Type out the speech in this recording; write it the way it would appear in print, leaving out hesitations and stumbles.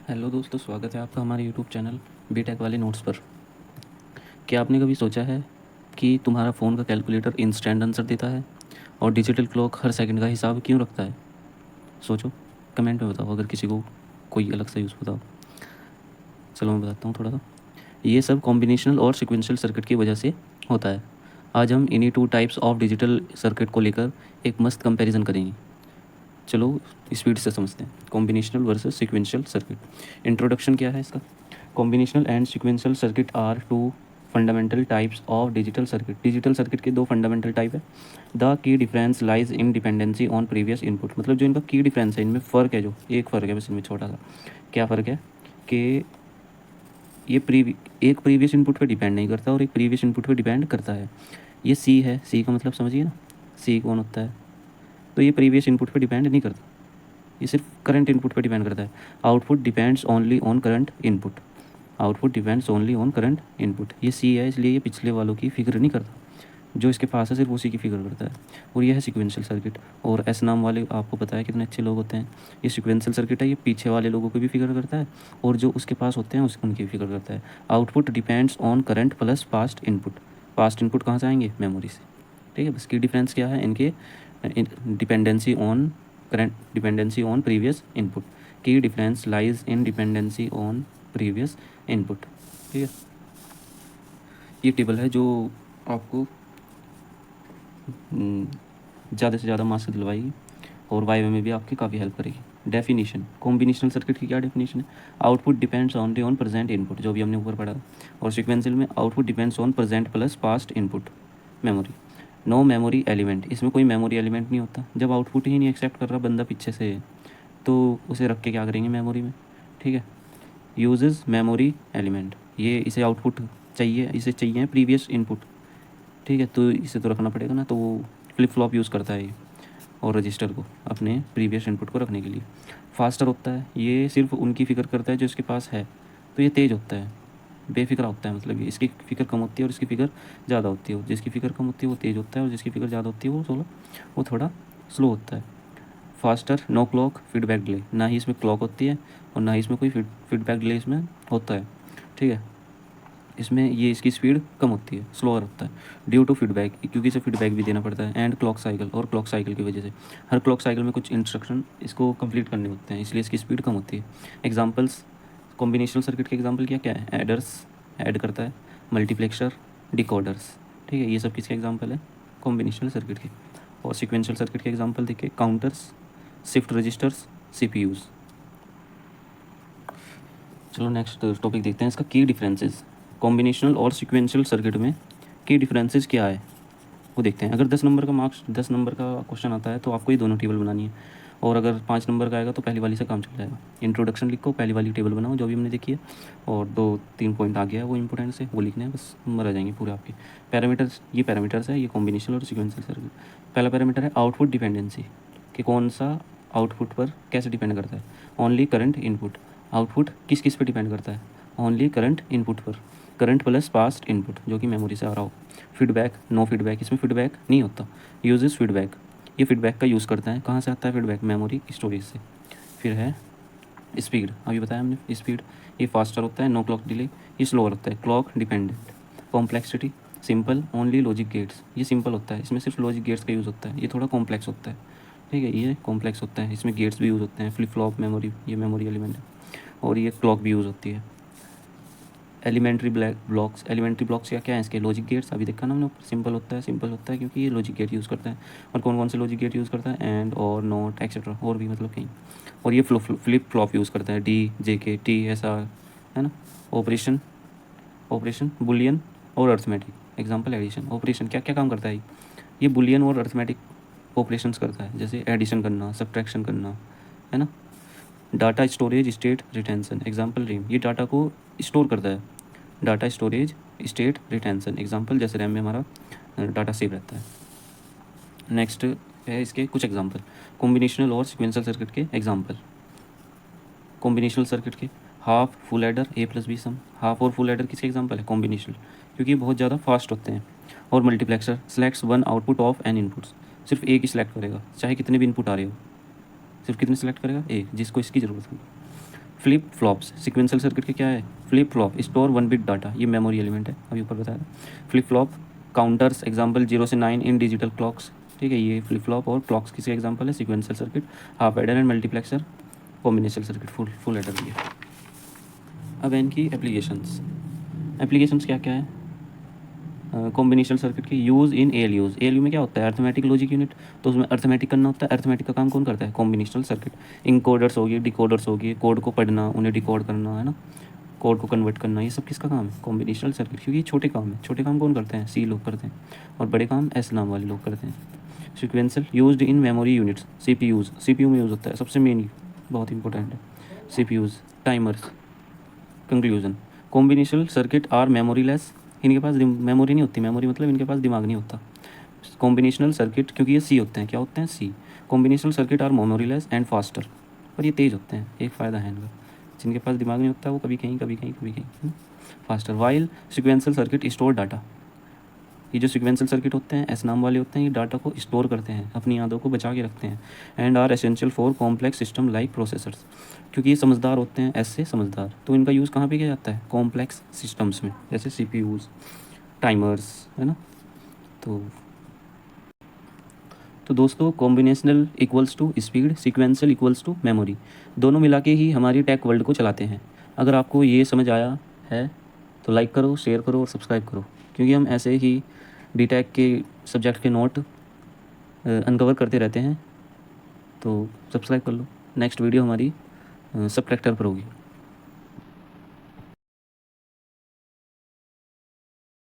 Hello दोस्तों, स्वागत है आपका हमारे यूट्यूब चैनल बीटेक वाले नोट्स पर। क्या आपने कभी सोचा है कि तुम्हारा फ़ोन का कैलकुलेटर इंस्टेंट आंसर देता है और डिजिटल क्लॉक हर सेकंड का हिसाब क्यों रखता है? सोचो, कमेंट में बताओ अगर किसी को कोई अलग सा यूज़ बताओ। चलो मैं बताता हूँ थोड़ा सा। ये सब कॉम्बिनेशनल और सिक्वेंशियल सर्किट की वजह से होता है। आज हम इन्हीं two types of digital circuit को लेकर एक मस्त कंपैरिजन करेंगे। चलो स्पीड से समझते हैं, combinational versus sequential circuit. Introduction क्या है इसका? Combinational and sequential circuit are two fundamental types of digital circuit. Digital circuit के दो फंडामेंटल टाइप है। The key difference lies in dependency on previous input. मतलब जो इनका की डिफरेंस है, इनमें फ़र्क है, जो एक फ़र्क है बस इनमें छोटा सा। क्या फ़र्क है कि ये एक प्रीवियस इनपुट पे डिपेंड नहीं करता और एक प्रीवियस इनपुट पे डिपेंड करता है। ये सी है, सी का मतलब समझिए ना, सी कौन होता है? तो ये प्रीवियस इनपुट पे डिपेंड नहीं करता, ये सिर्फ करंट इनपुट पे डिपेंड करता है। Output depends only on current input. Output depends only on current input. ये सी है, इसलिए ये पिछले वालों की फिक्र नहीं करता, जो इसके पास है सिर्फ उसी की फिक्र करता है। और ये है सिक्वेंशियल सर्किट। और एस नाम वाले आपको पता है कितने अच्छे लोग होते हैं। ये सिक्वेंशियल सर्किट है, ये पीछे वाले लोगों को भी फिक्र करता है और जो उसके पास होते हैं उनकी भी फिक्र करता है। Output depends on current plus past input. Past input कहाँ से आएंगे? मेमोरी से। ठीक है, बस की डिफरेंस क्या है इनके? Dependency on current, dependency on previous input. Key difference lies in dependency on previous input. ठीक है, ये टेबल है जो आपको ज़्यादा से ज़्यादा मार्क्स दिलवाएगी और वाई में भी आपकी काफ़ी हेल्प करेगी। डेफिनेशन, कॉम्बिनेशनल सर्किट की क्या डेफिनेशन है? Output depends only on present input, जो भी हमने ऊपर पढ़ा। और सिक्वेंशियल में output depends on present plus past input memory. No memory element, इसमें कोई मेमोरी एलिमेंट नहीं होता। जब आउटपुट ही नहीं एक्सेप्ट कर रहा बंदा पीछे से, तो उसे रख के क्या करेंगे मेमोरी में? ठीक है, यूजेस मेमोरी एलिमेंट, ये इसे आउटपुट चाहिए, इसे चाहिए प्रीवियस इनपुट। ठीक है, तो इसे तो रखना पड़ेगा ना, तो वो फ्लिप फ्लॉप यूज़ करता है ये, और रजिस्टर को अपने प्रीवियस इनपुट को रखने के लिए। फास्टर होता है, ये सिर्फ उनकी फ़िक्र करता है जो इसके पास है। तो ये तेज़ होता है, बेफिक्र होता है, मतलब ये इसकी फ़िक्र कम होती है और इसकी फ़िक्र ज़्यादा होती है। जिसकी फ़िक्र कम होती है वो तेज़ होता है और जिसकी फ़िक्र ज़्यादा होती है वो थोड़ा स्लो होता है। Faster, no clock feedback delay, ना ही इसमें क्लॉक होती है और ना ही इसमें कोई फीडबैक डिले इसमें होता है। ठीक है, इसमें ये इसकी स्पीड कम होती है, स्लोअर होता है ड्यू टू फीडबैक, क्योंकि इसे फीडबैक भी देना पड़ता है। एंड क्लॉक साइकिल, और क्लॉक साइकिल की वजह से हर क्लॉक साइकिल में कुछ इंस्ट्रक्शन इसको कंप्लीट करने होते हैं, इसलिए इसकी स्पीड कम होती है। एग्जांपल्स, कॉम्बिनेशनल सर्किट के एग्जांपल क्या क्या है? एडर्स, ऐड करता है, मल्टीप्लेक्सर, डिकोडर्स। ठीक है, ये सब किसके एग्जाम्पल है? कॉम्बिनेशनल सर्किट के। और सिक्वेंशियल सर्किट के एग्जाम्पल देखिए, काउंटर्स, शिफ्ट रजिस्टर्स, सीपीयूज़। चलो नेक्स्ट टॉपिक देखते हैं, इसका की डिफरेंसेस। कॉम्बिनेशनल और सिक्वेंशियल सर्किट में की डिफरेंसेस क्या है वो देखते हैं। अगर 10 नंबर का क्वेश्चन आता है तो आपको ये दोनों टेबल बनानी है, और अगर 5 नंबर का आएगा तो पहली वाली से काम चल जाएगा। इंट्रोडक्शन लिखो, पहली वाली टेबल बनाओ जो भी हमने देखी है, और 2-3 पॉइंट आ गया है वो इंपॉर्टेंट से, वो लिखने हैं, बस नंबर आ जाएंगे पूरे आपके। पैरामीटर्स, ये पैरामीटर्स है, ये कॉम्बिनेशनल और सिक्वेंशियल सर्किट। पहला पैरामीटर है आउटपुट डिपेंडेंसी, कि कौन सा आउटपुट पर कैसे डिपेंड करता है? Only current input. आउटपुट किस किस पे डिपेंड करता है? ओनली करंट इनपुट पर, करंट प्लस पास्ट इनपुट जो कि मेमोरी से आ रहा हो। फीडबैक, नो फीडबैक, इसमें फीडबैक नहीं होता। यूजेस फीडबैक, ये फीडबैक का यूज़ करता है। कहाँ से आता है फीडबैक? मेमोरी स्टोरेज से। फिर है स्पीड, अभी बताया हमने स्पीड, ये फास्टर होता है, नो क्लॉक डिले, ये स्लोअर होता है, clock dependent. Complexity, simple, only logic gates, ये सिंपल होता है, इसमें सिर्फ लॉजिक गेट्स का यूज़ होता है। ये थोड़ा कॉम्प्लेक्स होता है, ठीक है, ये कॉम्प्लेक्स होता है, इसमें गेट्स भी यूज़ होते हैं, फ्लिप फ्लॉप, मेमोरी, ये मेमोरी एलिमेंट है। और ये क्लॉक भी यूज़ होती है। एलिमेंट्री ब्लॉक्स, एलिमेंट्री ब्लॉक्स क्या क्या है इसके? लॉजिक गेट्स, अभी देखा ना हमने ऊपर, सिंपल होता है क्योंकि ये लॉजिक गेट यूज़ करता है। और कौन कौन से लॉजिक गेट यूज़ करता है? एंड, और, नॉट, एक्सेट्रा, और भी मतलब कहीं। और ये फ्लिप फ्लॉप यूज़ करता है, डी, जे के, टी, ऐसा है ना। ऑपरेशन, बुलियन और अर्थमेटिक। Example addition. ऑपरेशन क्या क्या काम करता है? ये बुलियन और अर्थमेटिक ऑपरेशंस करता है, जैसे एडिशन करना, सब्ट्रैक्शन करना, है ना। Data storage, state retention. Example RAM, ये डाटा को स्टोर करता है, data storage, state retention. Example जैसे रैम में हमारा डाटा सेव रहता है। नेक्स्ट है इसके कुछ एग्जांपल, कॉम्बिनेशनल और सिक्वेंशियल सर्किट के एग्जांपल। कॉम्बिनेशनल सर्किट के half, full adder, A plus B sum. Half और फुल एडर किसके एग्जांपल है? कॉम्बिनेशनल, क्योंकि ये बहुत ज़्यादा फास्ट होते हैं। और multiplexer selects one output of N inputs, सिर्फ एक ही सिलेक्ट करेगा, चाहे कितने भी इनपुट आ रहे हो, सिर्फ कितने सेलेक्ट करेगा? एक, जिसको इसकी ज़रूरत होगी। फ्लिप फ्लॉप्स सिक्वेंशियल सर्किट के क्या है? Flip flop store 1 bit data, ये मेमोरी एलिमेंट है, अभी ऊपर बताया था। फ्लिप फ्लॉप काउंटर्स एग्जांपल 0 से 9 इन डिजिटल क्लॉक्स, ठीक है, ये फ्लिप फ्लॉप और क्लॉक्स किसी एग्जांपल है। Sequential circuit half adder and multiplexer, combination circuit full adder दिया। अब इनकी एप्लीकेशंस क्या क्या है? कॉम्बिनेशनल सर्किट की यूज़ इन ALUs। ALU में क्या होता है? अर्थमेटिक लॉजिक यूनिट, तो उसमें अर्थमेटिक करना होता है। अर्थमेटिक का काम कौन करता है? Combinational circuit. इनकोडर्स हो गए, डिकोडर्स हो गए, कोड को पढ़ना, उन्हें डिकोड करना, है ना, कोड को कन्वर्ट करना, ये सब किसका काम है? कॉम्बिनेशनल सर्किट, क्योंकि ये छोटे काम है। छोटे काम कौन करते हैं? C लोग करते हैं, और बड़े काम S नाम वाले लोग करते हैं। Sequential used in memory units, CPU में यूज़ होता है, सबसे मेन, बहुत इंपॉर्टेंट है। CPUs, timers. Conclusion, combinational circuit are memoryless, इनके पास मेमोरी नहीं होती। मेमोरी मतलब इनके पास दिमाग नहीं होता। कॉम्बिनेशनल सर्किट, क्योंकि ये C होते हैं, क्या होते हैं? C। Combinational circuit are memoryless and faster, पर ये तेज़ होते हैं, एक फ़ायदा है इनका। जिनके पास दिमाग नहीं होता वो कभी कहीं कभी कहीं कभी कहीं faster. While sequential circuit store data, ये जो सिक्वेंशियल सर्किट होते हैं S नाम वाले होते हैं, ये डाटा को स्टोर करते हैं, अपनी यादों को बचा के रखते हैं। And are essential for complex system like processors, क्योंकि ये समझदार होते हैं, S से समझदार, तो इनका यूज़ कहाँ पे किया जाता है? कॉम्प्लेक्स सिस्टम्स में, जैसे CPUs, टाइमर्स, है ना। तो दोस्तों, combinational equals to speed, sequential equals to memory, दोनों मिला के ही हमारी टेक वर्ल्ड को चलाते हैं। अगर आपको ये समझ आया है तो लाइक करो, शेयर करो और सब्सक्राइब करो, क्योंकि हम ऐसे ही BTech के सब्जेक्ट के नोट अनकवर करते रहते हैं। तो सब्सक्राइब कर लो। नेक्स्ट वीडियो हमारी सबट्रैक्टर पर होगी।